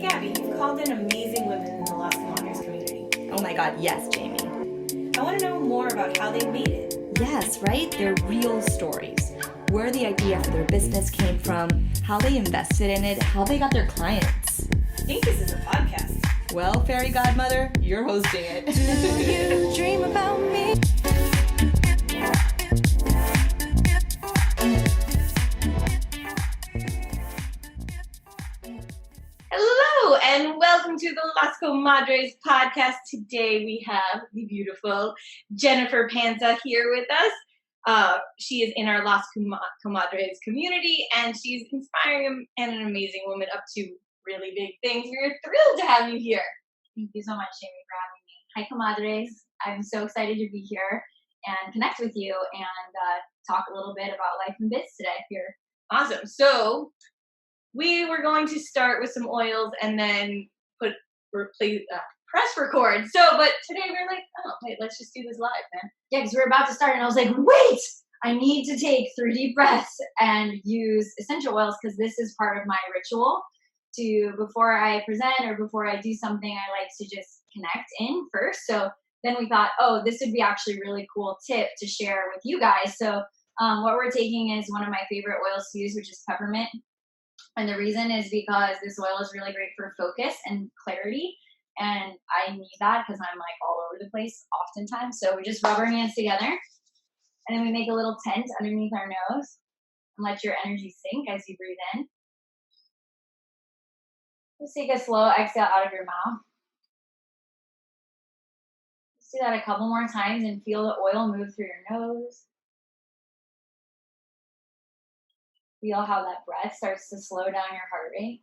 Gabby, you've called in amazing women in the Las Comadres community. Oh my God, yes, Jamie. I want to know more about how they made it. Yes, right? They're real stories. Where the idea for their business came from, how they invested in it, how they got their clients. I think this is a podcast. Well, fairy godmother, you're hosting it. Do you dream about me? Hello, and welcome to the Las Comadres podcast. Today we have the beautiful Jennifer Pansa here with us. She is in our Las Comadres community, and she's inspiring and an amazing woman up to really big things. We're thrilled to have you here. Thank you so much, Jamie, for having me. Hi, Comadres. I'm so excited to be here and connect with you and talk a little bit about life and biz today here. Awesome. So we were going to start with some oils and then press record. But today we're like, oh, wait, let's just do this live, man. Yeah, because we were about to start, and I was like, wait, I need to take 3 deep breaths and use essential oils because this is part of my ritual. Before I present or before I do something, I like to just connect in first. So then we thought, oh, this would be actually a really cool tip to share with you guys. So what we're taking is one of my favorite oils to use, which is peppermint. And the reason is because this oil is really great for focus and clarity. And I need that because I'm like all over the place oftentimes. So we just rub our hands together and then we make a little tent underneath our nose and let your energy sink as you breathe in. Just take a slow exhale out of your mouth. Let's do that a couple more times and feel the oil move through your nose. Feel how that breath starts to slow down your heart rate.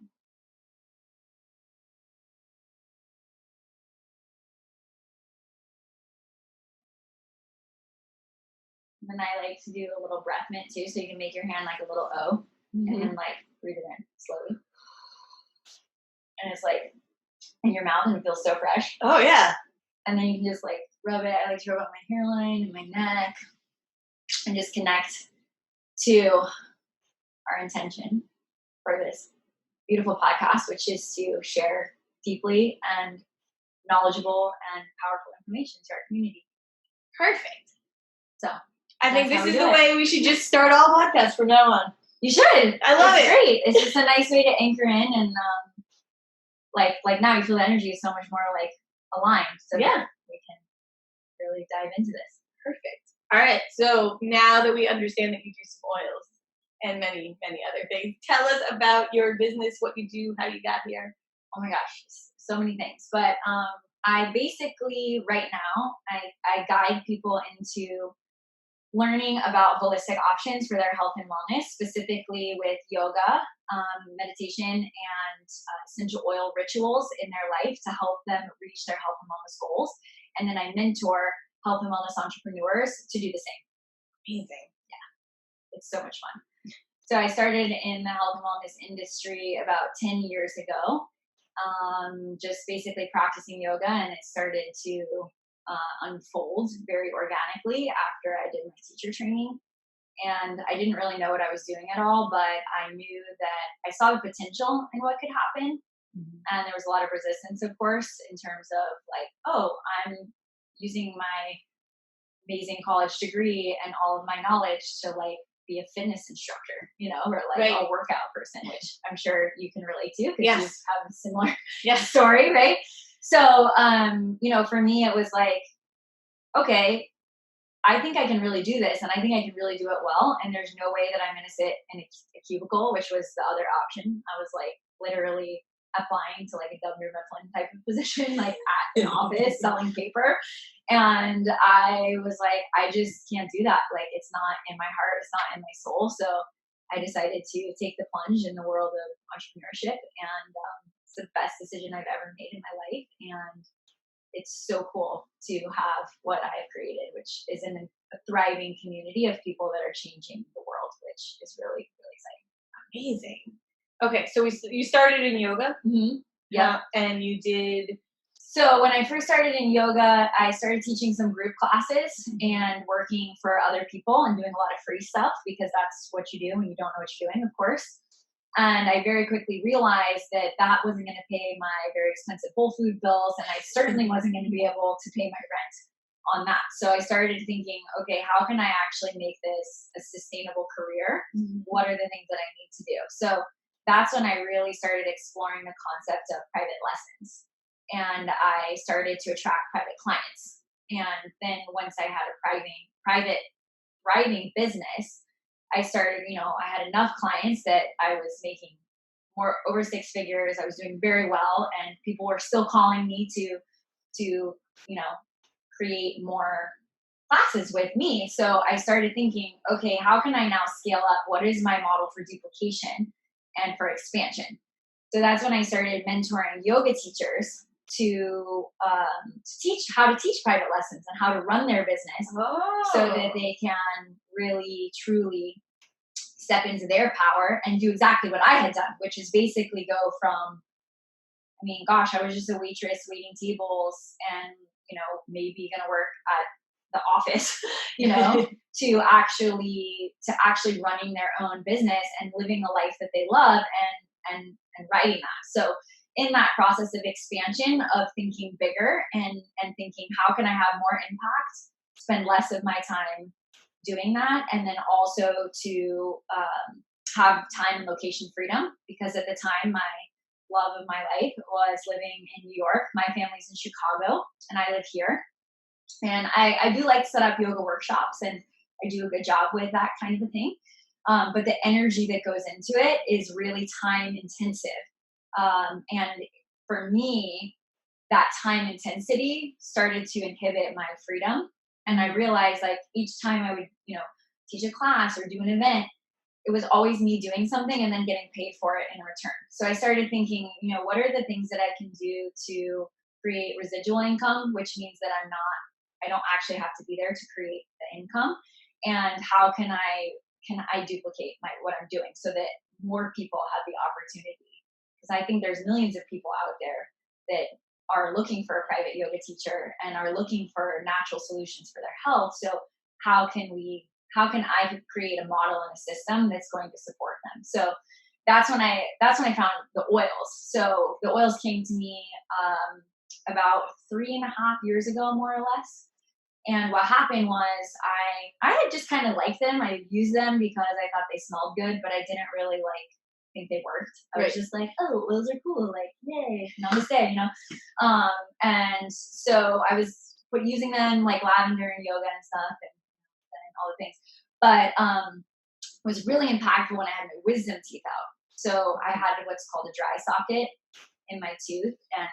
And then I like to do a little breath mint too, so you can make your hand like a little O, and then like breathe it in slowly. And it's like in your mouth and it feels so fresh. Oh, yeah. And then you can just like rub it. I like to rub up my hairline and my neck and just connect to our intention for this beautiful podcast, which is to share deeply and knowledgeable and powerful information to our community. Perfect. So I think this is the way we should just start all podcasts from now on. You should. I love it. Great. It's just a nice way to anchor in and like now you feel the energy is so much more like aligned. So yeah, we can really dive into this. Perfect. All right. So now that we understand that you do some oils and many, many other things, tell us about your business, what you do, how you got here. Oh my gosh, so many things. But I basically right now I guide people into learning about holistic options for their health and wellness, specifically with yoga, meditation, and essential oil rituals in their life to help them reach their health and wellness goals. And then I mentor health and wellness entrepreneurs to do the same. Amazing. Yeah, it's so much fun. So I started in the health and wellness industry about 10 years ago, just basically practicing yoga, and it started to unfold very organically after I did my teacher training. And I didn't really know what I was doing at all, but I knew that I saw the potential in what could happen. Mm-hmm. And there was a lot of resistance, of course, in terms of like, oh, I'm using my amazing college degree and all of my knowledge to like be a fitness instructor, or like a workout person, which I'm sure you can relate to because you have a similar story, right? So, for me, it was like, okay, I think I can really do this and I think I can really do it well. And there's no way that I'm going to sit in a cubicle, which was the other option. I was like literally applying to like a Governor Mifflin type of position, like at an office selling paper. And I was like, I just can't do that. Like, it's not in my heart. It's not in my soul. So I decided to take the plunge in the world of entrepreneurship. And it's the best decision I've ever made in my life. And it's so cool to have what I've created, which is in a thriving community of people that are changing the world, which is really, really exciting. Amazing. Okay, so you started in yoga. Mm-hmm. Yeah. And you did. So when I first started in yoga, I started teaching some group classes and working for other people and doing a lot of free stuff because that's what you do when you don't know what you're doing, of course. And I very quickly realized that that wasn't going to pay my very expensive whole food bills. And I certainly wasn't going to be able to pay my rent on that. So I started thinking, okay, how can I actually make this a sustainable career? What are the things that I need to do? So that's when I really started exploring the concept of private lessons. And I started to attract private clients. And then once I had a private thriving business, I started, I had enough clients that I was making more over 6 figures. I was doing very well, and people were still calling me to create more classes with me. So I started thinking, okay, how can I now scale up? What is my model for duplication and for expansion? So that's when I started mentoring yoga teachers to teach how to teach private lessons and how to run their business so that they can really, truly step into their power and do exactly what I had done, which is basically go from, I was just a waitress waiting tables and, maybe going to work at the office, to actually running their own business and living a life that they love and writing that. So in that process of expansion, of thinking bigger and thinking, how can I have more impact, spend less of my time doing that, and then also to have time and location freedom, because at the time my love of my life was living in New York. My family's in Chicago and I live here. And I do like to set up yoga workshops, and I do a good job with that kind of a thing. But the energy that goes into it is really time intensive. And for me, that time intensity started to inhibit my freedom. And I realized, like, each time I would, teach a class or do an event, it was always me doing something and then getting paid for it in return. So I started thinking, what are the things that I can do to create residual income, which means that I don't actually have to be there to create the income, and how can I duplicate what I'm doing so that more people have the opportunity? Because I think there's millions of people out there that are looking for a private yoga teacher and are looking for natural solutions for their health. So how can I create a model and a system that's going to support them? So that's when I found the oils. So the oils came to me about 3.5 years ago, more or less. And what happened was I had just kind of liked them. I used them because I thought they smelled good, but I didn't really think they worked. I was just like, oh, oils are cool. Like, yay, namaste, And so I was using them like lavender and yoga and stuff and all the things. But it was really impactful when I had my wisdom teeth out. So I had what's called a dry socket in my tooth, and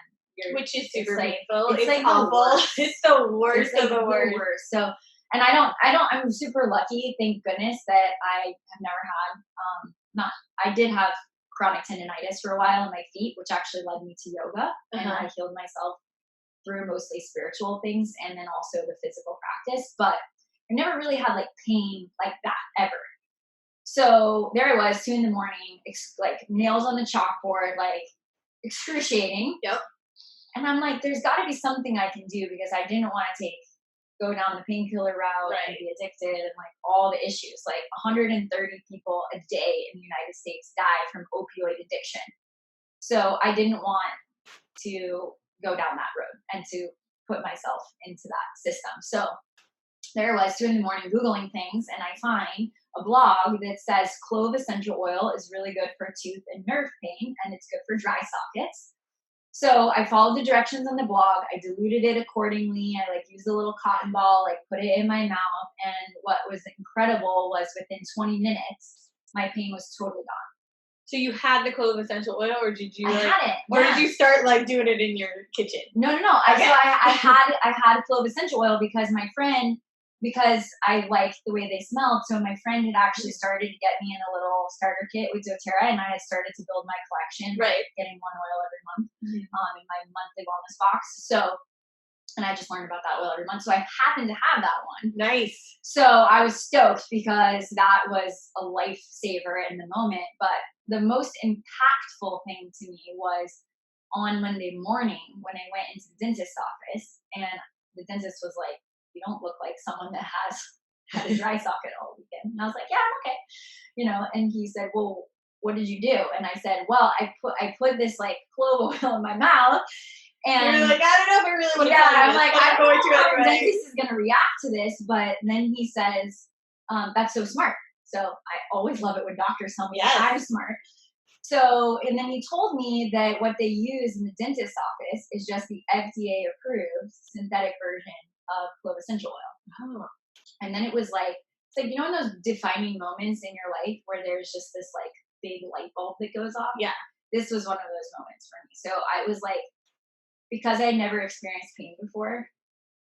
which is super painful. It's like awful. It's the worst of the worst. So, and I'm super lucky, thank goodness, that I have never had, I did have chronic tendonitis for a while in my feet, which actually led me to yoga. And I healed myself through mostly spiritual things and then also the physical practice. But I never really had pain like that ever. So there I was, 2 a.m, nails on the chalkboard, excruciating. Yep. And I'm like, there's got to be something I can do, because I didn't want to go down the painkiller route and be addicted and all the issues. 130 people a day in the United States die from opioid addiction. So I didn't want to go down that road and to put myself into that system. So there I was, 2 a.m, Googling things, and I find a blog that says clove essential oil is really good for tooth and nerve pain, and it's good for dry sockets. So I followed the directions on the blog. I diluted it accordingly. I used a little cotton ball, put it in my mouth. And what was incredible was within 20 minutes, my pain was totally gone. So you had the clove essential oil, or did you? I had it. Or did you start doing it in your kitchen? No. Okay. I had clove essential oil because I liked the way they smelled. So my friend had actually started to get me in a little starter kit with doTERRA, and I had started to build my collection, getting one oil every month in my monthly wellness box. So, and I just learned about that oil every month. So I happened to have that one. Nice. So I was stoked because that was a lifesaver in the moment. But the most impactful thing to me was on Monday morning when I went into the dentist's office, and the dentist was like, you don't look like someone that has had a dry socket all weekend. And I was like, yeah, I'm okay. And he said, well, what did you do? And I said, well, I put this like clove oil in my mouth. And you're like, I don't know if I really want to yeah, tell you I'm this, like, but I I'm don't going know to how the anyway. dentist is going to react to this. But then he says, that's so smart. So I always love it when doctors tell me I'm smart. So, and then he told me that what they use in the dentist's office is just the FDA approved synthetic version of clove essential oil. Oh. And then it was like, it's like, you know, in those defining moments in your life where there's just this like big light bulb that goes off? Yeah. This was one of those moments for me. So I was like, because I had never experienced pain before,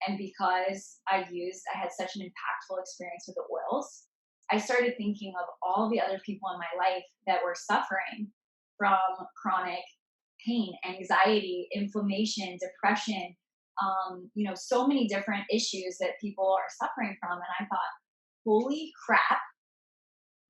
and because I had such an impactful experience with the oils, I started thinking of all the other people in my life that were suffering from chronic pain, anxiety, inflammation, depression, you know, so many different issues that people are suffering from. And I thought, holy crap,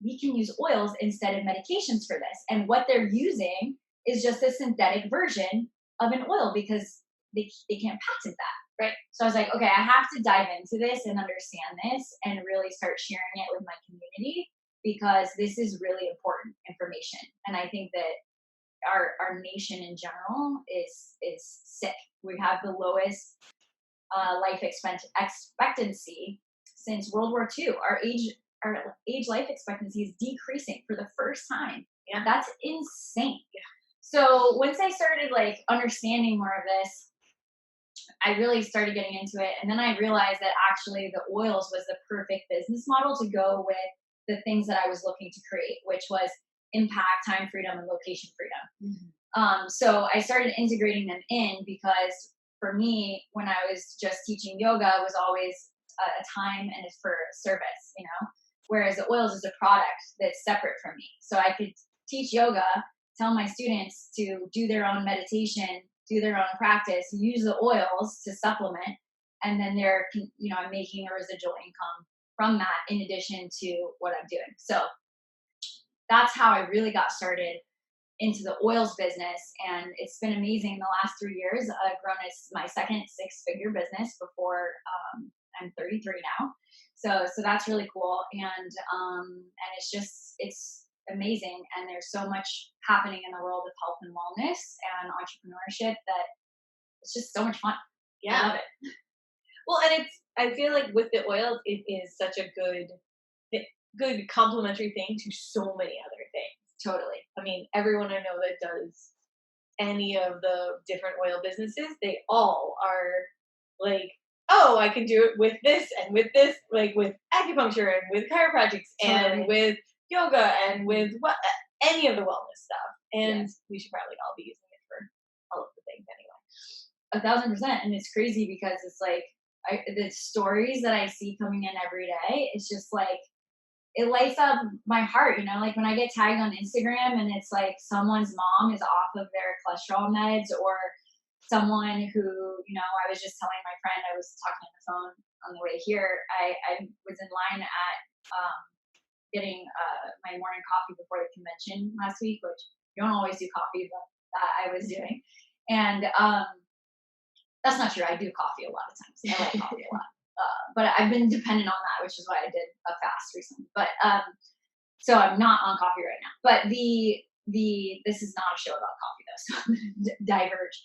we can use oils instead of medications for this. And what they're using is just a synthetic version of an oil because they can't patent that. Right. So I was like, okay, I have to dive into this and understand this and really start sharing it with my community because this is really important information. And I think that our nation in general is sick. We have the lowest life expectancy since World War II. Our age life expectancy is decreasing for the first time. Yeah. That's insane. Yeah. So once I started like understanding more of this, I really started getting into it. And then I realized that actually the oils was the perfect business model to go with the things that I was looking to create, which was impact, time freedom, and location freedom. Mm-hmm. So I started integrating them in because for me, when I was just teaching yoga, it was always a time and it's for service, you know, whereas the oils is a product that's separate from me. So I could teach yoga, tell my students to do their own meditation, do their own practice, use the oils to supplement, and then they're, you know, I'm making a residual income from that in addition to what I'm doing. So that's how I really got started into the oils business, and it's been amazing. The last 3 years, I've grown my second 6-figure business before I'm 33 now. So that's really cool, and it's amazing, and there's so much happening in the world of health and wellness and entrepreneurship that it's just so much fun. Yeah. I love it. Well, and I feel like with the oils, it is such a good complementary thing to so many other things. Totally. I mean, everyone I know that does any of the different oil businesses, they all are like, oh, I can do it with this and with this, like with acupuncture and with chiropractics and with yoga and with any of the wellness stuff. And we should probably all be using it for all of the things anyway. 1,000%. And it's crazy because it's like the stories that I see coming in every day, it's just like, it lights up my heart, you know, like when I get tagged on Instagram and it's like someone's mom is off of their cholesterol meds, or someone who, you know, I was just telling my friend, I was talking on the phone on the way here, I was in line at getting my morning coffee before the convention last week, which you don't always do coffee, but that I was doing. And that's not true. I do coffee a lot of times. I like coffee a lot. But I've been dependent on that, which is why I did a fast recently. But so I'm not on coffee right now. But this is not a show about coffee though, so I'm gonna diverge.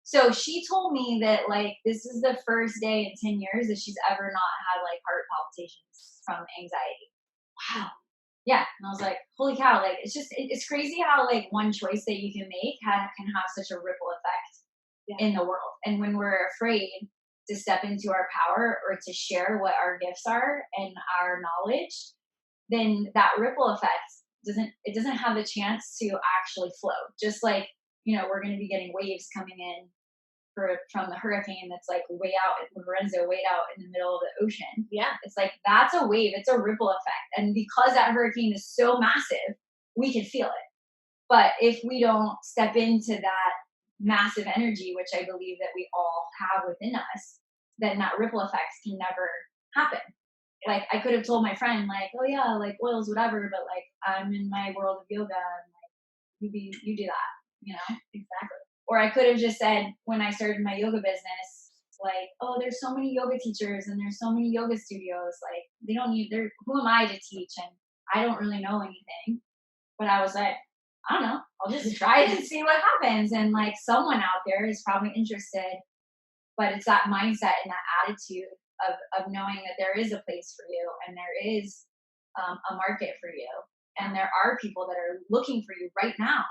So she told me that like this is the first day in 10 years that she's ever not had like heart palpitations from anxiety. Wow. Yeah. And I was like, holy cow, like it's crazy how like one choice that you can make can have such a ripple effect in the world. And when we're afraid to step into our power or to share what our gifts are and our knowledge, then that ripple effect doesn't have the chance to actually flow. Just like, you know, we're going to be getting waves coming in from the hurricane that's like way out, Lorenzo, way out in the middle of the ocean. Yeah. It's like, that's a wave. It's a ripple effect. And because that hurricane is so massive, we can feel it. But if we don't step into that massive energy, which I believe that we all have within us, then that ripple effect can never happen. Like I could have told my friend like, oh yeah, like oils, whatever, but like I'm in my world of yoga and like you do that, you know? Exactly. Or I could have just said when I started my yoga business, like, oh, there's so many yoga teachers and there's so many yoga studios, like they don't need who am I to teach, and I don't really know anything. But I was like, I don't know, I'll just try it and see what happens. And like someone out there is probably interested, but it's that mindset and that attitude of knowing that there is a place for you and there is a market for you. And there are people that are looking for you right now.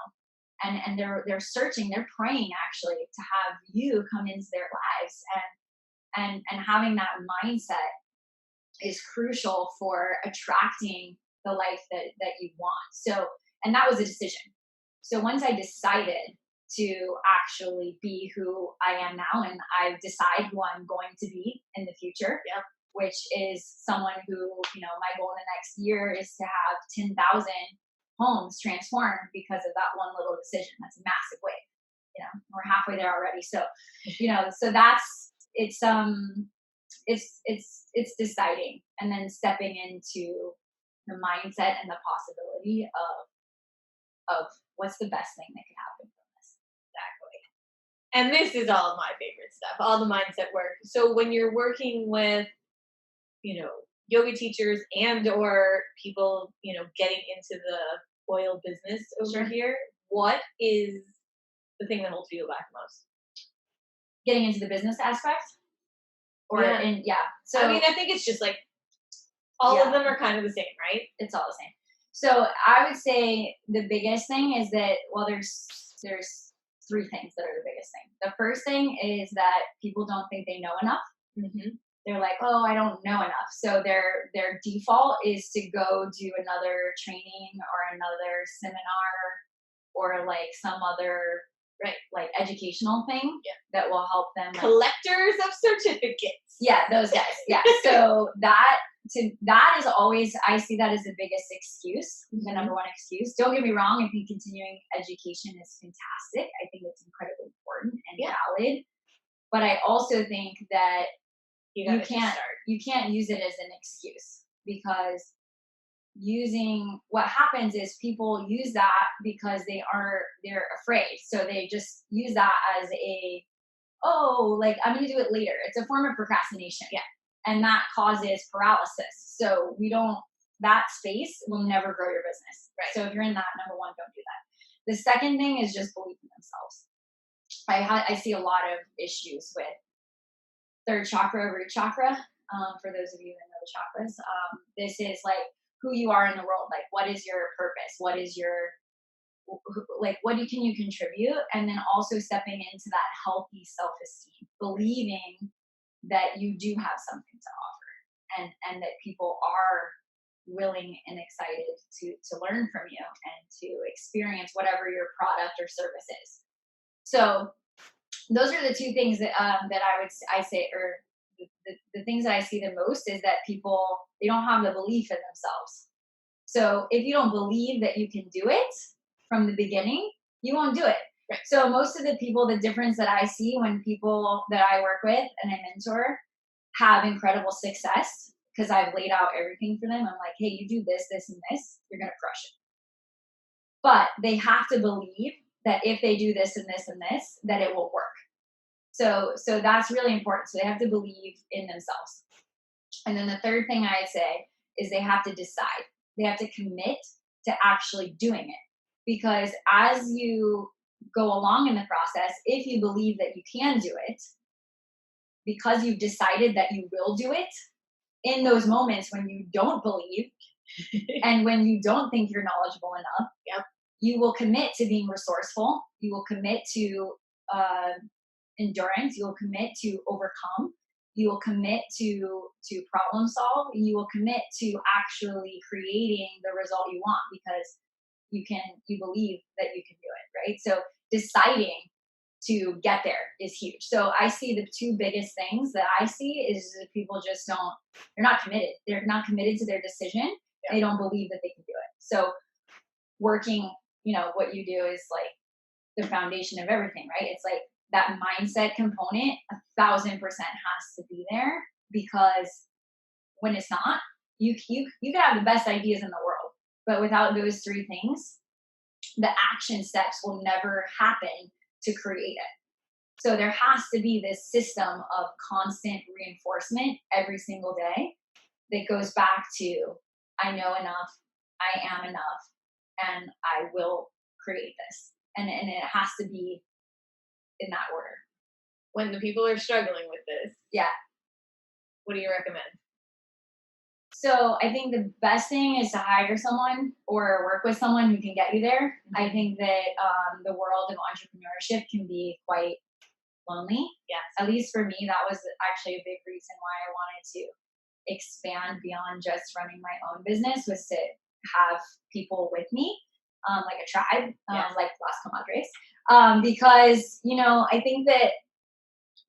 And they're searching, they're praying actually to have you come into their lives. And having that mindset is crucial for attracting the life that you want. So, and that was a decision. So once I decided to actually be who I am now, and I decide who I'm going to be in the future, which is someone who, my goal in the next year is to have 10,000 homes transformed because of that one little decision. That's a massive wave. We're halfway there already. So, so that's, it's deciding and then stepping into the mindset and the possibility of what's the best thing that could happen from this. Exactly. And this is all my favorite stuff, all the mindset work. So when you're working with, yoga teachers and or people, getting into the oil business over here, what is the thing that holds people back most? Getting into the business aspect? So I think it's just like all of them are kind of the same, right? It's all the same. So I would say the biggest thing is that, there's three things that are the biggest thing. The first thing is that people don't think they know enough. Mm-hmm. They're like, oh, I don't know enough. So their default is to go do another training or another seminar or like some other like educational thing that will help them. Collectors of certificates. Yeah, those guys. Yeah. So that is always, I see that as the biggest excuse, the number one excuse. Don't get me wrong. I think continuing education is fantastic. I think it's incredibly important and valid. But I also think that you can't use it as an excuse, because what happens is people use that because they're afraid. So they just use that as I'm going to do it later. It's a form of procrastination. Yeah. And that causes paralysis. So that space will never grow your business. Right. So if you're in that, number one, don't do that. The second thing is just believe in themselves. I see a lot of issues with third chakra, root chakra. For those of you that know the chakras, this is like who you are in the world. Like, what is your purpose? What is can you contribute? And then also stepping into that healthy self-esteem, believing that you do have something to offer and that people are willing and excited to learn from you and to experience whatever your product or service is. So those are the two things that I say, or the things that I see the most is that people, they don't have the belief in themselves. So if you don't believe that you can do it from the beginning, you won't do it. Right. So most of the people, the difference that I see when people that I work with and I mentor have incredible success, because I've laid out everything for them. I'm like, hey, you do this, this, and this, you're going to crush it. But they have to believe that if they do this and this and this, that it will work. So that's really important. So they have to believe in themselves. And then the third thing I'd say is they have to decide. They have to commit to actually doing it. Because as you go along in the process, if you believe that you can do it, because you've decided that you will do it, in those moments when you don't believe and when you don't think you're knowledgeable enough, you will commit to being resourceful. You will commit to endurance. You will commit to overcome. You will commit to problem solve. You will commit to actually creating the result you want, because you believe that you can do it, right? So deciding to get there is huge. So I see the two biggest things that I see is that people just they're not committed. They're not committed to their decision. Yeah. They don't believe that they can do it. So working, what you do is like the foundation of everything, right? It's like that mindset component 1,000% has to be there, because when it's not, you can have the best ideas in the world, but without those three things, the action steps will never happen to create it. So there has to be this system of constant reinforcement every single day that goes back to, I know enough, I am enough, and I will create this. And it has to be in that order. When the people are struggling with this, Yeah. what do you recommend? So I think the best thing is to hire someone or work with someone who can get you there. Mm-hmm. I think that the world of entrepreneurship can be quite lonely. Yes. At least for me, that was actually a big reason why I wanted to expand beyond just running my own business, was to have people with me, like a tribe, like Las Comadres. Because, I think that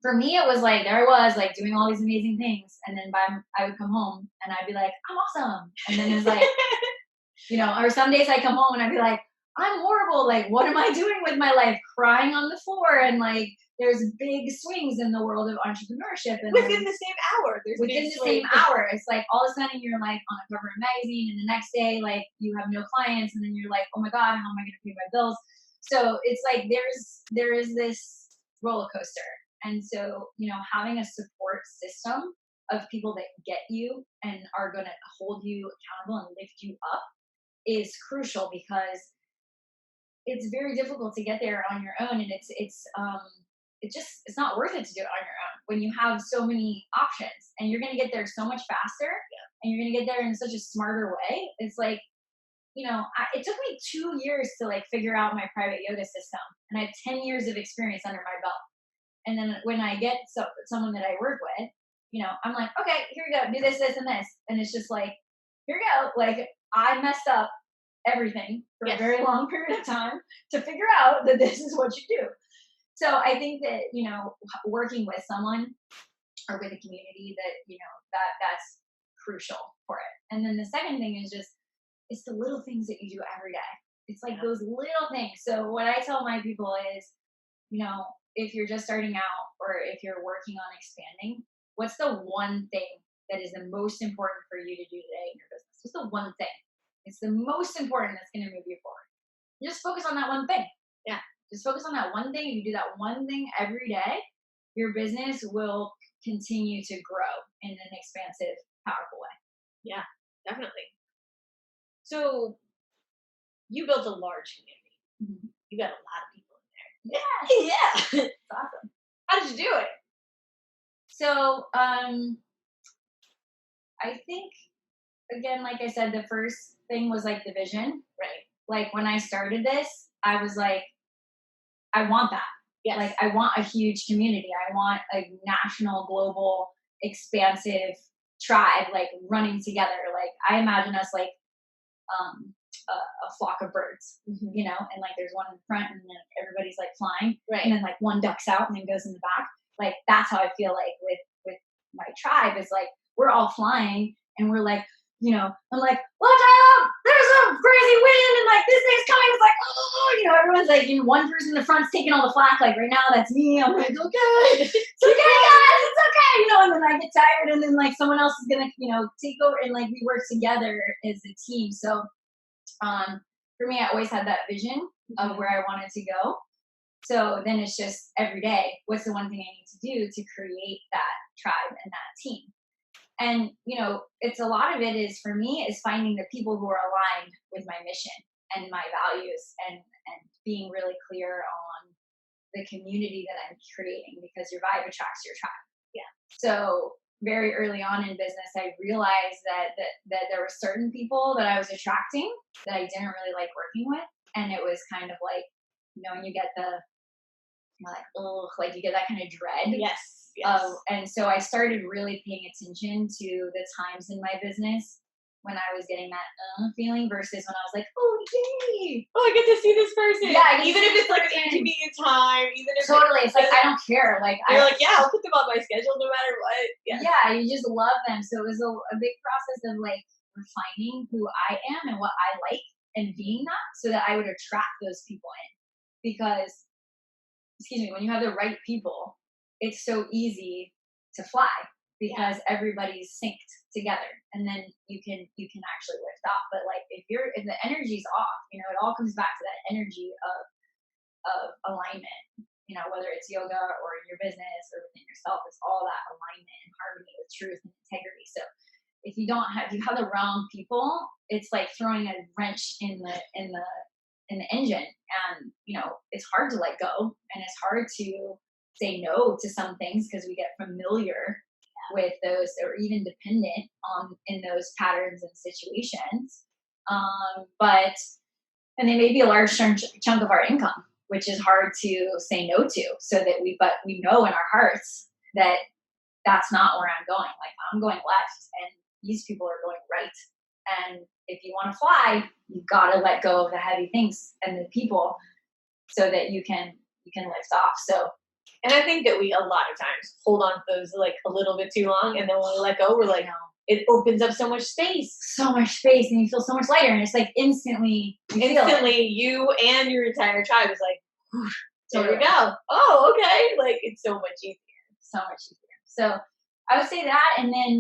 for me, it was like, there I was, like, doing all these amazing things. And then I would come home and I'd be like, I'm awesome. And then it's like, or some days I come home and I'd be like, I'm horrible. Like, what am I doing with my life? Crying on the floor. And like, there's big swings in the world of entrepreneurship. And within the same hour. Within the same hour. It's like, all of a sudden you're like on a cover of a magazine, and the next day, like, you have no clients. And then you're like, oh my God, how am I going to pay my bills? So it's like, there is this roller coaster. And so, having a support system of people that get you and are going to hold you accountable and lift you up is crucial, because it's very difficult to get there on your own. And it's not worth it to do it on your own when you have so many options, and you're going to get there so much faster, and you're going to get there in such a smarter way. It's like, it took me 2 years to like figure out my private yoga system, and I have 10 years of experience under my belt. And then when I get someone that I work with, I'm like, okay, here we go, do this, this, and this. And it's just like, here we go. Like, I messed up everything for a very long period of time to figure out that this is what you do. So I think that, working with someone or with a community that, that's crucial for it. And then the second thing is just, it's the little things that you do every day. It's like those little things. So what I tell my people is, if you're just starting out or if you're working on expanding, what's the one thing that is the most important for you to do today in your business? What's the one thing? It's the most important that's going to move you forward. You just focus on that one thing. Yeah. Just focus on that one thing. You do that one thing every day, your business will continue to grow in an expansive, powerful way. Yeah, definitely. So you built a large community. Mm-hmm. You got a lot of people in there. Yeah. It's awesome. How did you do it? So, I think, again, like I said, the first thing was like the vision, right? Like when I started this, I was like, I want that. Yes. Like, I want a huge community. I want a national, global, expansive tribe, like running together. Like, I imagine us like a flock of birds, and like there's one in the front and then everybody's like flying, right? And then like one ducks out and then goes in the back. Like, that's how I feel like with my tribe, is like, we're all flying and we're like, I'm like, watch out, there's a crazy wind and like this thing's coming. It's like, oh, everyone's like, one person in the front's taking all the flack. Like, right now that's me. I'm like, okay, it's okay, guys, it's okay. And then I get tired, and then like someone else is gonna, take over, and like we work together as a team. So for me, I always had that vision of where I wanted to go. So then it's just every day, what's the one thing I need to do to create that tribe and that team? And, it's a lot of it is, for me, is finding the people who are aligned with my mission and my values, and being really clear on the community that I'm creating, because your vibe attracts your tribe. Yeah. So very early on in business, I realized that there were certain people that I was attracting that I didn't really like working with. And it was kind of like, when you get you get that kind of dread. Yes. And so I started really paying attention to the times in my business when I was getting that feeling, versus when I was like, oh, yay. Oh, I get to see this person. Yeah. Even if it's like an inconvenient time. Even if totally. It's like, I don't care. Like, you're like, yeah, I'll put them on my schedule no matter what. Yes. Yeah. You just love them. So it was a big process of like refining who I am and what I like, and being that, so that I would attract those people in. Because, when you have the right people, it's so easy to fly, because everybody's synced together, and then you can actually lift off. But like, if the energy's off, it all comes back to that energy of alignment, whether it's yoga or in your business or within yourself. It's all that alignment and harmony with truth and integrity. So if you have the wrong people, it's like throwing a wrench in the engine, and it's hard to let go, and it's hard to say no to some things because we get familiar with those, or even dependent in those patterns and situations. And they may be a large chunk of our income, which is hard to say no to, but we know in our hearts that that's not where I'm going. Like, I'm going left and these people are going right. And if you want to fly, you've got to let go of the heavy things and the people so that you can lift off. So, and I think that we a lot of times hold on to those like a little bit too long, and then when we let go, we're like, it opens up so much space, and you feel so much lighter, and it's like instantly you and your entire tribe is like, there we go. Oh, okay, like it's so much easier. So I would say that, and then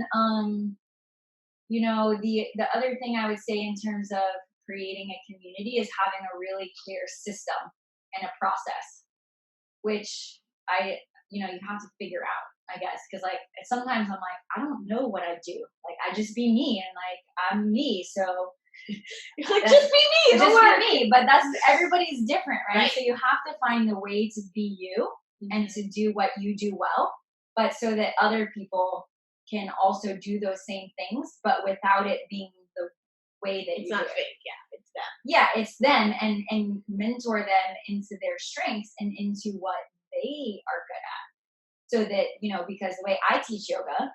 the other thing I would say in terms of creating a community is having a really clear system and a process, which you have to figure out, I guess, because like sometimes I'm like, I don't know what I do. Like, I just be me, and like I'm me. So you're like, just be me, just be me. But everybody's different, right? So you have to find the way to be you and to do what you do well, but so that other people can also do those same things, but without it being the way that it's you not do it. fake. Yeah, it's them. Yeah, it's them, and mentor them into their strengths and into what they are good at. So that, because the way I teach yoga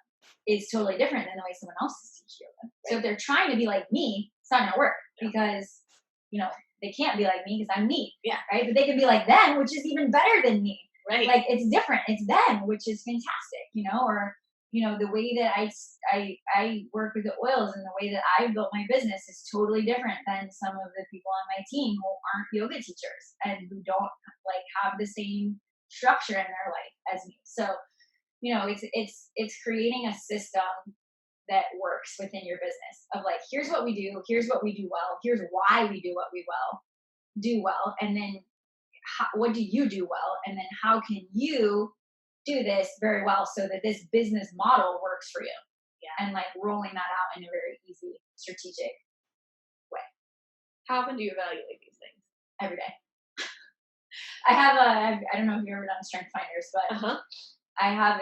is totally different than the way someone else teaches yoga. Right. So if they're trying to be like me, it's not going to work because, they can't be like me because I'm me. Yeah. Right. But they can be like them, which is even better than me. Right. Like, it's different. It's them, which is fantastic, or, the way that I work with the oils and the way that I built my business is totally different than some of the people on my team who aren't yoga teachers and who don't like have the same structure in their life as me. So, it's creating a system that works within your business of like, here's what we do well, here's why we do what we do well, and then what do you do well, and then how can you do this very well so that this business model works for you. Yeah. And like rolling that out in a very easy, strategic way. How often do you evaluate these things? Every day. I don't know if you've ever done StrengthsFinders, but I have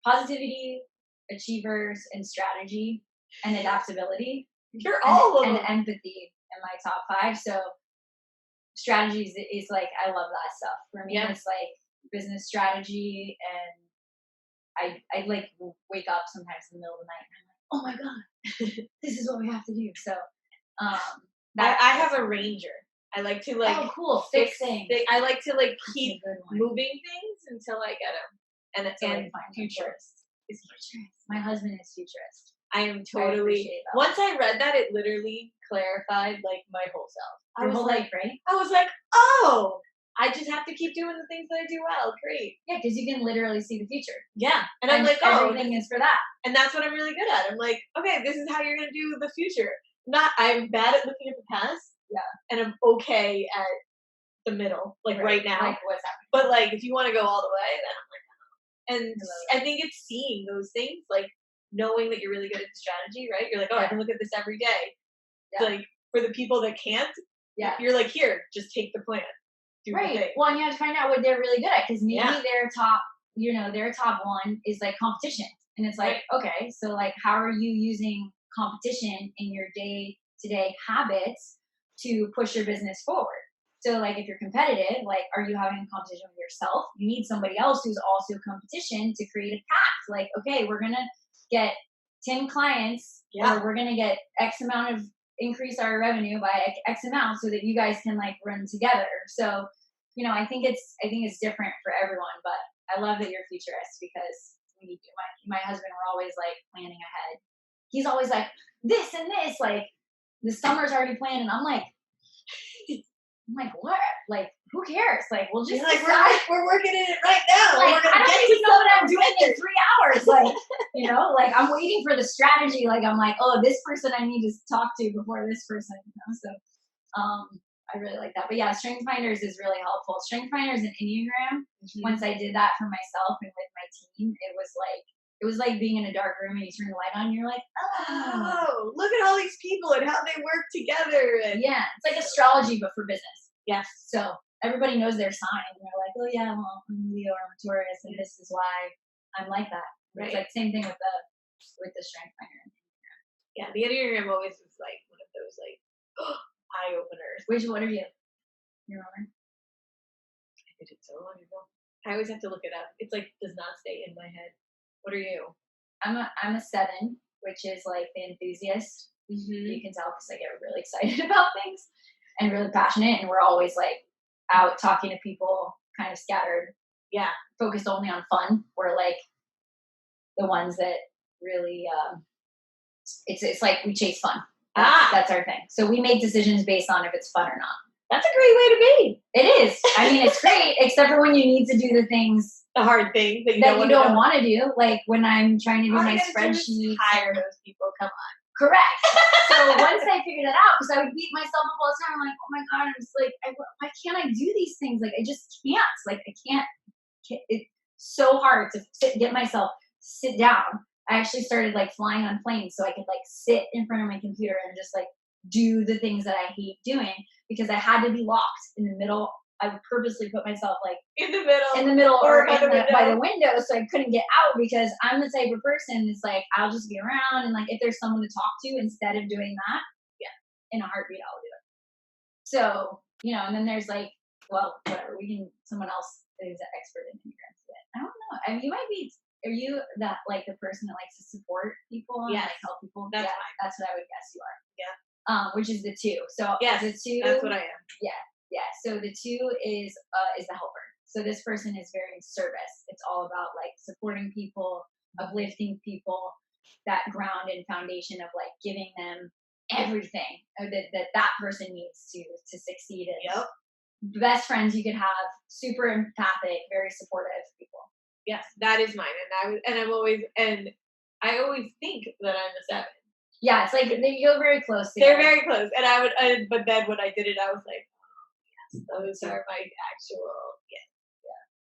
positivity, achievers, and strategy, and adaptability. You're all of them. And empathy in my top 5. So strategies is like, I love that stuff. For me, it's like business strategy, and I like wake up sometimes in the middle of the night and I'm like, oh my God, this is what we have to do. So I have a ranger. I like to like fix things. I like to like keep moving things until I get them. And futurist is futurist. My husband is futurist. I am totally. Once I read that, it literally clarified like my whole self. I was like, right? I was like, oh, I just have to keep doing the things that I do well. Great. Yeah, because you can literally see the future. Yeah. And I'm like, oh, everything is for that. And that's what I'm really good at. I'm like, okay, this is how you're going to do the future. I'm bad at looking at the past. Yeah. And I'm okay at the middle, like right now. Like what's happening. But like, if you want to go all the way, then I'm like, oh. And I think it's seeing those things, like knowing that you're really good at the strategy, right? You're like, oh, I can look at this every day. Yeah. Like for the people that can't, you're like, here, just take the plan. Right. Well, and you have to find out what they're really good at, because maybe their top one is like competition. And it's like, okay, so like, how are you using competition in your day-to-day habits to push your business forward? So like, if you're competitive, like, are you having a competition with yourself? You need somebody else who's also competition to create a path. Like, okay, we're going to get 10 clients, or we're going to get X amount of increase our revenue by X amount so that you guys can like run together. So, I think it's different for everyone, but I love that you're futurist, because we do. My husband, we're always like planning ahead. He's always like, this and this, like the summer's already planned, and I'm like, what? Like, who cares? Like, we'll just like, we're working in it right now. Like, I don't even know what I'm doing in 3 hours. Like, like I'm waiting for the strategy. Like, I'm like, oh, this person I need to talk to before this person. So, I really like that. But yeah, StrengthsFinders is really helpful. StrengthsFinders and Enneagram. Mm-hmm. Once I did that for myself and with my team, it was like It was like being in a dark room and you turn the light on and you're like, oh, look at all these people and how they work together. And yeah, it's like astrology, but for business. yes. So everybody knows their sign. And they're like, oh yeah, well, I'm Leo or I'm Taurus, and this is why I'm like that. Right. It's like same thing with the StrengthsFinder. Yeah, the Enneagram always was like one of those like eye openers. Which one are you? You remember? I did it so long ago. I always have to look it up. It's like does not stay in my head. What are you? I'm a 7, which is like the enthusiast. Mm-hmm. You can tell because I get really excited about things and really passionate, and we're always like out talking to people, kind of scattered. Yeah, focused only on fun. We're like the ones that really it's like we chase fun. That's our thing. So we make decisions based on if it's fun or not. That's a great way to be. It is. I mean, it's great, except for when you need to do the things, the hard things that you don't want to do. Like when I'm trying to do my spreadsheet. Hire those people. Come on. Correct. So once I figured that out, because I would beat myself up all the time, I'm like, oh my God, I'm just like, why can't I do these things? Like, I just can't. Like, I can't. It's so hard to get myself sit down. I actually started like flying on planes so I could like sit in front of my computer and just like do the things that I hate doing because I had to be locked in the middle. I would purposely put myself like in the middle or by the window so I couldn't get out because I'm the type of person that's like, I'll just be around and like if there's someone to talk to instead of doing that, yeah, in a heartbeat I'll do it. So, and then there's like, well, whatever, someone else is an expert in Enneagrams. I don't know. I mean, are you that like the person that likes to support people and like help people? That's that's what I would guess you are. Yeah. Which is the 2. So yes, the 2. That's what I am. Yeah. Yeah. So the 2 is the helper. So this person is very service. It's all about like supporting people, uplifting people, that ground and foundation of like giving them everything that person needs to succeed in. Yep. Best friends you could have, super empathic, very supportive people. Yes, that is mine, I always think that I'm a 7. Yeah, it's like they go very close together. They're very close, and but then when I did it, I was like, oh, yes, those are my actual yeah.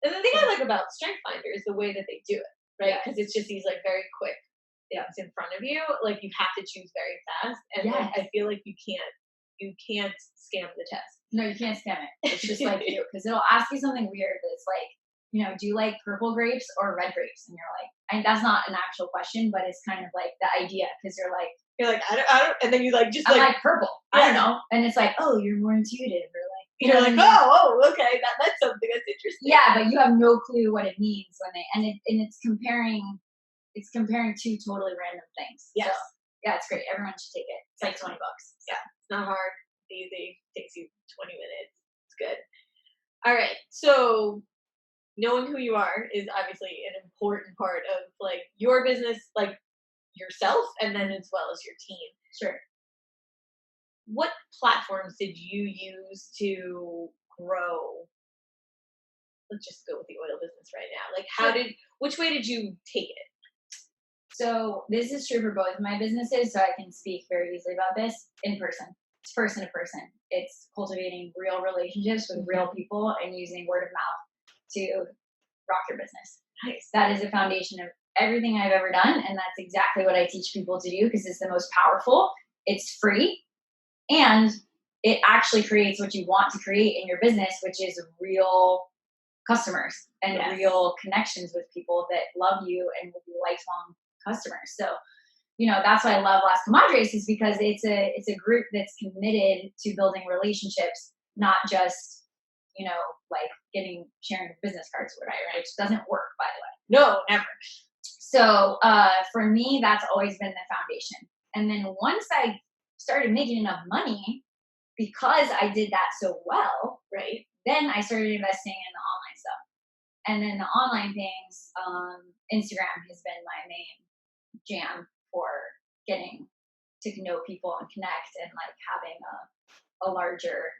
And the thing I like about StrengthsFinder is the way that they do it, right? Because it's just these like very quick things in front of you, like you have to choose very fast, and like, I feel like you can't scam the test. No, you can't scam it. It's just like you, because it'll ask you something weird that's like, do you like purple grapes or red grapes? And you're like, that's not an actual question, but it's kind of like the idea, because you're like, I don't, and then you like just I'm like purple. Yeah. I don't know, and it's like, oh, you're more intuitive, or like you're like, oh, okay, that's something that's interesting. Yeah, but you have no clue what it means when it's comparing 2 totally random things. Yes. So, yeah, it's great. Everyone should take it. It's like $20. Yeah, it's not hard. It's easy. It takes you 20 minutes. It's good. All right. So knowing who you are is obviously an important part of like your business, like yourself, and then as well as your team. Sure. What platforms did you use to grow? Let's just go with the oil business right now. Like which way did you take it? So this is true for both of my businesses, so I can speak very easily about this in person. It's person to person. It's cultivating real relationships with real people and using word of mouth to rock your business. Nice. That is the foundation of everything I've ever done, and that's exactly what I teach people to do because it's the most powerful. It's free, and it actually creates what you want to create in your business, which is real customers and real connections with people that love you and will be lifelong customers. So, that's why I love Las Comadres, is because it's a group that's committed to building relationships, not just, like sharing business cards or whatever, which doesn't work, by the way. No, never. So, for me, that's always been the foundation. And then once I started making enough money, because I did that so well, right, then I started investing in the online stuff. And then the online things, Instagram has been my main jam for getting to know people and connect, and like having a larger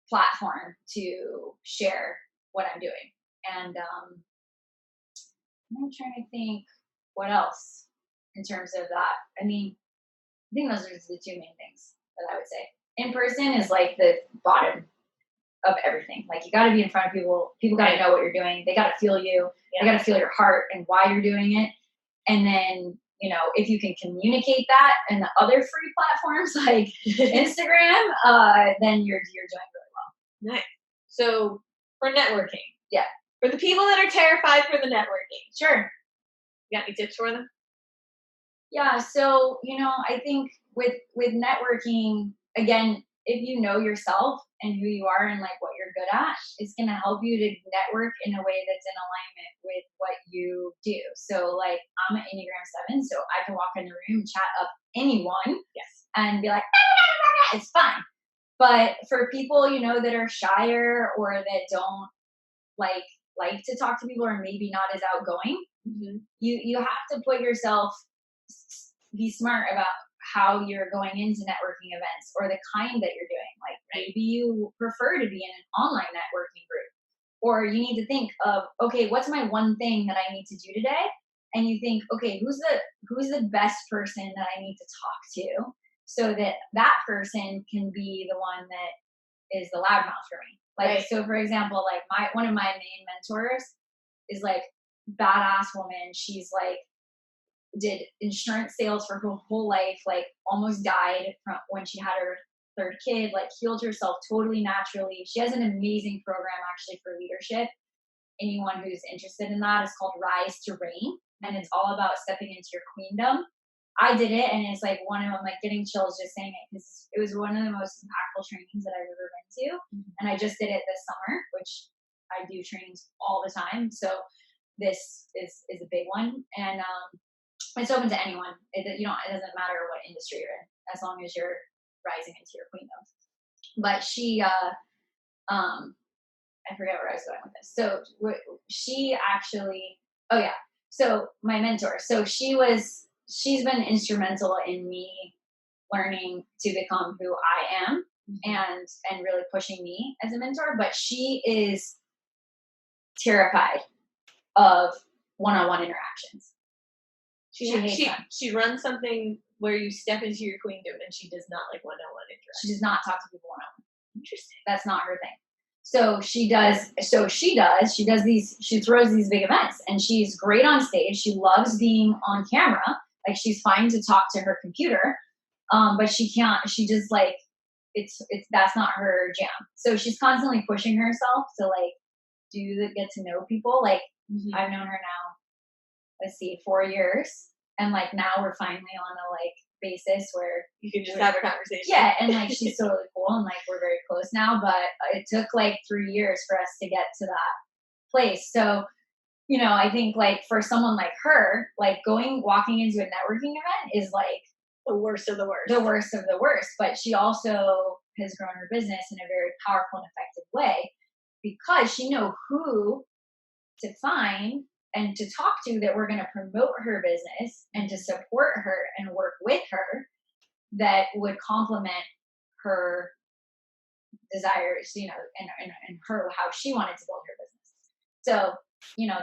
platform to share what I'm doing. And I'm trying to think what else in terms of that. I mean, I think those are the 2 main things that I would say. In person is like the bottom. of everything. Like you got to be in front of people. People got to know what you're doing. They got to feel you. They got to feel your heart and why you're doing it. And then, if you can communicate that in the other free platforms like Instagram, then you're doing really well. Nice. So for networking. Yeah. For the people that are terrified for the networking. Sure. You got any tips for them? Yeah. So, I think with networking, again, if you know yourself and who you are and like what you're good at, it's going to help you to network in a way that's in alignment with what you do. So like I'm an Enneagram 7, so I can walk in the room, chat up anyone, and be like, it's fine. But for people, that are shyer or that don't like to talk to people or maybe not as outgoing, you have to put yourself, be smart about how you're going into networking events or the kind that you're doing. Like maybe you prefer to be in an online networking group, or you need to think of, okay, what's my one thing that I need to do today? And you think, okay, who's the best person that I need to talk to so that person can be the one that is the loudmouth for me. Like, so for example, like one of my main mentors is like badass woman. She's like, did insurance sales for her whole life, like almost died from when she had her third kid, like healed herself totally naturally. She has an amazing program actually for leadership. Anyone who's interested in that is called Rise to Reign. And it's all about stepping into your queendom. I did it, and it's like I'm like getting chills just saying it because it was one of the most impactful trainings that I've ever been to. And I just did it this summer, which I do trainings all the time. So this is a big one. And it's open to anyone. It doesn't matter what industry you're in, as long as you're rising into your queendom. But she, I forget where I was going with this. So she actually, so my mentor. So she's been instrumental in me learning to become who I am and really pushing me as a mentor. But she is terrified of one-on-one interactions. She runs something where you step into your queendom, and she does not like one-on-one interaction. She does not talk to people one-on-one. Interesting. That's not her thing. So she throws these big events, and she's great on stage. She loves being on camera. Like she's fine to talk to her computer. But she just like, that's not her jam. So she's constantly pushing herself to like get to know people. Like I've known her now, 4 years. And like now we're finally on a like basis where you can just have a conversation. Yeah. And like she's totally cool and like we're very close now, but it took like 3 years for us to get to that place. So, I think like for someone like her, like walking into a networking event is like the worst of the worst. The worst of the worst. But she also has grown her business in a very powerful and effective way because she knows who to find and to talk to that we're going to promote her business and to support her and work with her that would complement her desires, and her, how she wanted to build her business. So,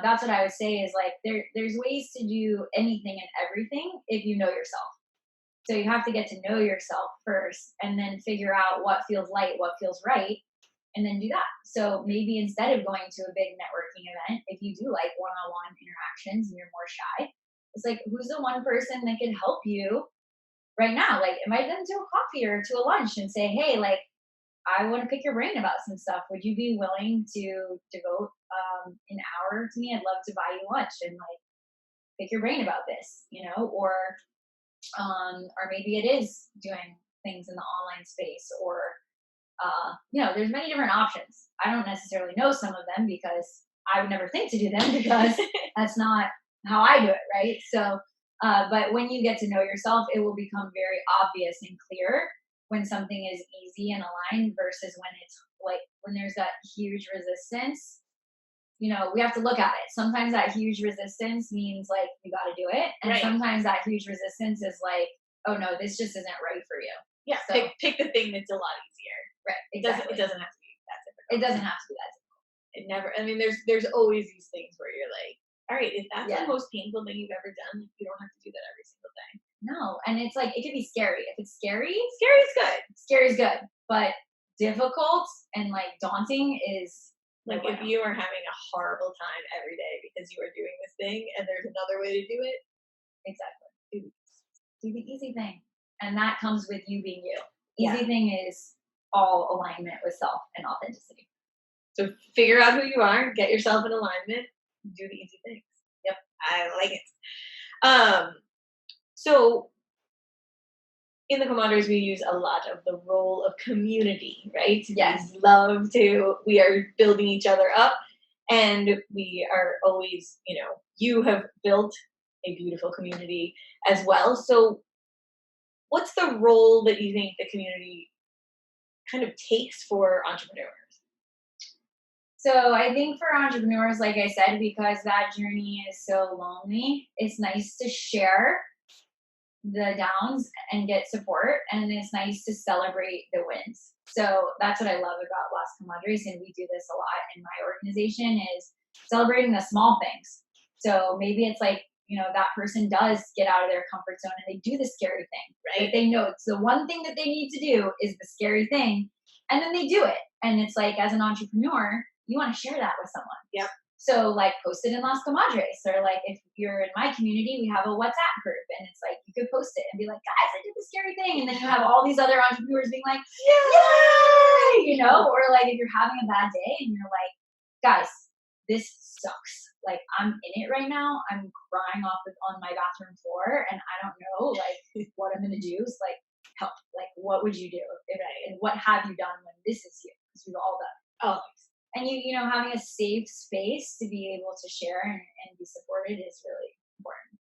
that's what I would say is like, there's ways to do anything and everything if you know yourself. So you have to get to know yourself first and then figure out what feels light, what feels right, and then do that. So maybe instead of going to a big networking event, if you do like one-on-one interactions and you're more shy, it's like, who's the one person that can help you right now? Like invite them to a coffee or to a lunch and say, hey, like, I want to pick your brain about some stuff. Would you be willing to devote an hour to me? I'd love to buy you lunch and like pick your brain about this, or maybe it is doing things in the online space or, there's many different options. I don't necessarily know some of them because I would never think to do them because that's not how I do it. Right. So, but when you get to know yourself, it will become very obvious and clear when something is easy and aligned versus when it's like, when there's that huge resistance, we have to look at it. Sometimes that huge resistance means like, you got to do it. And sometimes that huge resistance is like, oh no, this just isn't right for you. Yeah. So, pick the thing that's a lot easier. Right. Exactly. It doesn't have to be that difficult. It doesn't have to be that difficult. It never, there's always these things where you're like, all right, if that's the most painful thing you've ever done, you don't have to do that every single day. No. And it's like, it could be scary. If it's scary, scary is good. Scary is good. But difficult and like daunting is Like if you are having a horrible time every day because you are doing this thing and there's another way to do it. Exactly. Do the easy thing. And that comes with you being you. Yeah. Easy thing is all alignment with self and authenticity. So figure out who you are, get yourself in alignment, do the easy things. Yep, I like it. So in the Comadres, we use a lot of the role of community, right? Yes. We are building each other up, and we are always, you have built a beautiful community as well. So what's the role that you think the community kind of takes for entrepreneurs? So I think for entrepreneurs, like I said, because that journey is so lonely, it's nice to share the downs and get support, and it's nice to celebrate the wins. So that's what I love about Las Comadres, and we do this a lot in my organization, is celebrating the small things. So maybe it's like, that person does get out of their comfort zone and they do the scary thing, right? They know it's the one thing that they need to do is the scary thing, and then they do it. And it's like, as an entrepreneur, you want to share that with someone. Yep. So like post it in Las Comadres, or like if you're in my community, we have a WhatsApp group, and it's like you could post it and be like, guys, I did the scary thing, and then you have all these other entrepreneurs being like, yay, or like if you're having a bad day and you're like, guys, this sucks. Like I'm in it right now. I'm crying on my bathroom floor, and I don't know like what I'm gonna do. It's like help. Like what would you do? And what have you done when this is you? Because we've all done. Oh. And having a safe space to be able to share and be supported is really important.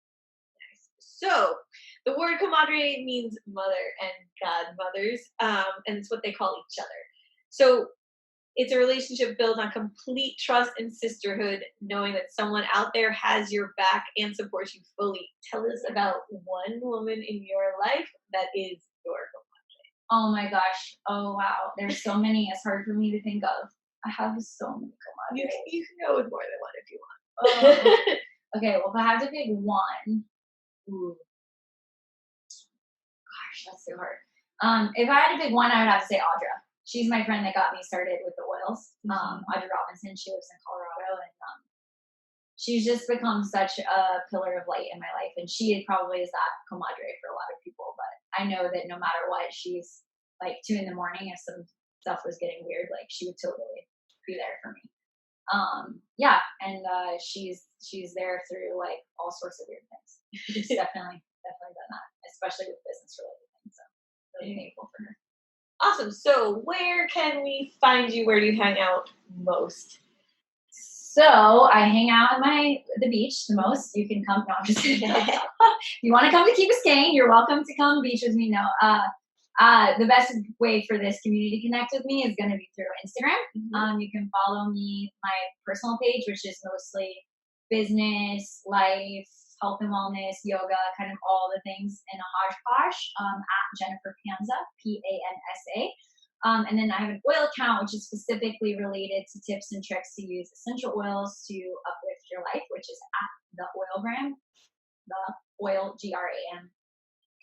Nice. So the word comadre means mother and godmothers, and it's what they call each other. So it's a relationship built on complete trust and sisterhood, knowing that someone out there has your back and supports you fully. Tell us about one woman in your life that is your comadre. Oh my gosh. Oh wow. There's so many. It's hard for me to think of. I have so many comadres. You can go with more than one if you want. Okay, well, if I have to pick one, gosh, that's so hard. If I had to pick one, I would have to say Audra. She's my friend that got me started with the oils. Audra Robinson. She lives in Colorado, and she's just become such a pillar of light in my life. And she probably is that comadre for a lot of people. But I know that no matter what, she's like 2 a.m. if some stuff was getting weird, like she would totally be there for me. And she's there through like all sorts of weird things. She's definitely done that, especially with business related things. So really thankful for her. Awesome. So where can we find you? Where do you hang out most? So I hang out at the beach the most. You can come. No, I'm just kidding. If you want to come to Key Biscayne, you're welcome to come beach with me. No. The best way for this community to connect with me is going to be through Instagram. You can follow me, my personal page, which is mostly business, life, health and wellness, yoga, kind of all the things in a hodgepodge, at Jennifer Pansa, Pansa. And then I have an oil account, which is specifically related to tips and tricks to use essential oils to uplift your life, which is at the oil brand, the oil, GRAM.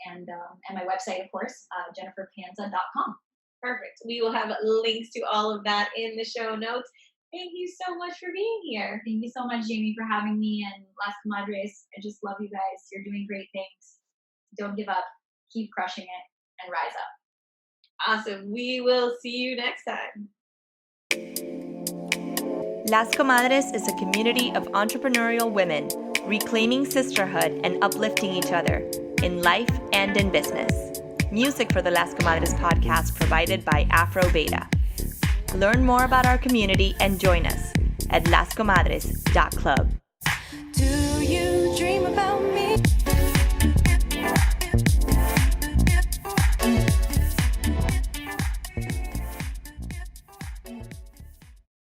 And my website, of course, jenniferpansa.com. Perfect. We will have links to all of that in the show notes. Thank you so much for being here. Thank you so much, Jamie, for having me, and Las Comadres. I just love you guys. You're doing great things. Don't give up. Keep crushing it and rise up. Awesome. We will see you next time. Las Comadres is a community of entrepreneurial women reclaiming sisterhood and uplifting each other in life and in business. Music for the Las Comadres podcast provided by Afro Beta. Learn more about our community and join us at lascomadres.club.